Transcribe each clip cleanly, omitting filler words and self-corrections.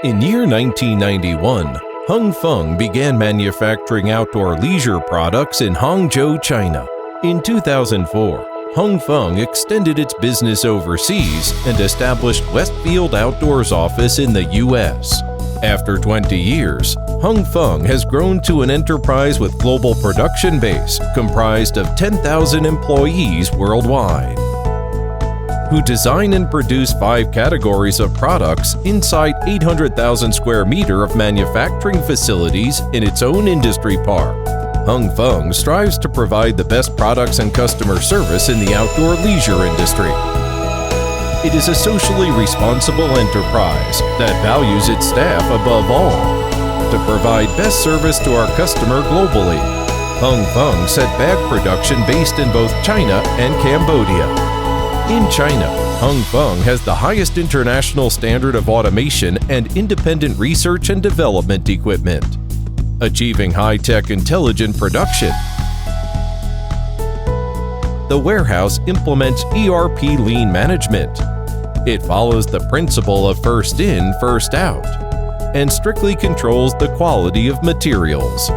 In year 1991, Hengfeng began manufacturing outdoor leisure products in Hangzhou, China. In 2004, Hengfeng extended its business overseas and established Westfield Outdoors office in the U.S. After 20 years, Hengfeng has grown to an enterprise with global production base comprised of 10,000 employees worldwide, who design and produce 5 categories of products inside 800,000 square meter of manufacturing facilities in its own industry park. Hengfeng strives to provide the best products and customer service in the outdoor leisure industry. It is a socially responsible enterprise that values its staff above all. To provide best service to our customer globally, Hengfeng set bag production based in both China and Cambodia. In China, Hengfeng has the highest international standard of automation and independent research and development equipment, achieving high-tech intelligent production. The warehouse implements ERP lean management. It follows the principle of first in, first out, and strictly controls the quality of materials.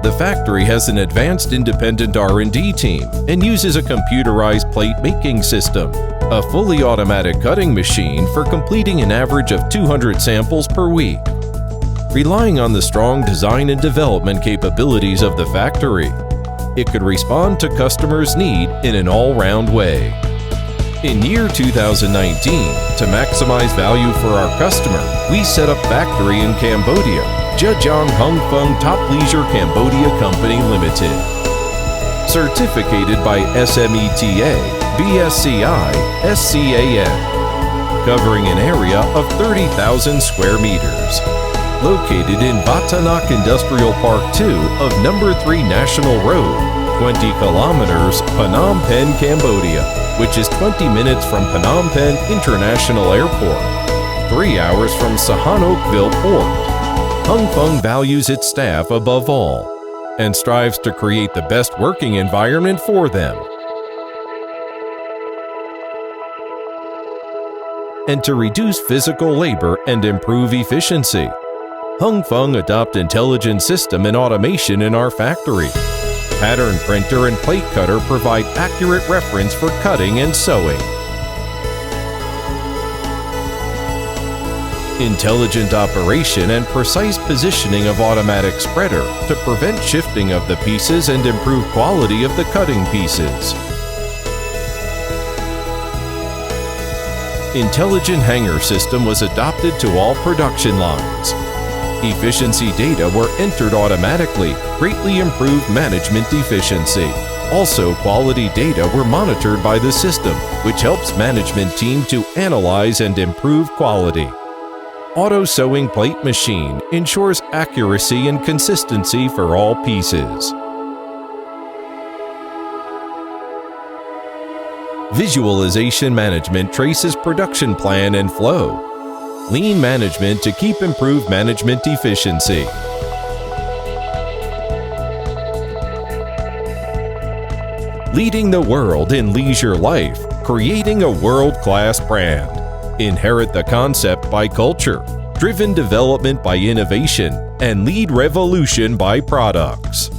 The factory has an advanced independent R&D team and uses a computerized plate making system, a fully automatic cutting machine for completing an average of 200 samples per week. Relying on the strong design and development capabilities of the factory, it could respond to customers' need in an all-round way. In year 2019, to maximize value for our customer, we set up factory in Cambodia, Zhejiang Hengfeng Top Leisure Cambodia Company Limited. Certificated by SMETA, BSCI, SCAN, covering an area of 30,000 square meters. Located in Batanak Industrial Park 2 of No. 3 National Road, 20 kilometers, Phnom Penh, Cambodia, which is 20 minutes from Phnom Penh International Airport, 3 hours from Sihanoukville Port. Hengfeng values its staff above all and strives to create the best working environment for them, and to reduce physical labor and improve efficiency. Hengfeng adopt intelligent system and automation in our factory. Pattern printer and plate cutter provide accurate reference for cutting and sewing. Intelligent operation and precise positioning of automatic spreader to prevent shifting of the pieces and improve quality of the cutting pieces. Intelligent hanger system was adopted to all production lines. Efficiency data were entered automatically, greatly improved management efficiency. Also, quality data were monitored by the system, which helps management team to analyze and improve quality. Auto sewing plate machine ensures accuracy and consistency for all pieces. Visualization management traces production plan and flow. Lean management to keep improved management efficiency. Leading the world in leisure life, creating a world-class brand. Inherit the concept by culture, driven development by innovation, and lead revolution by products.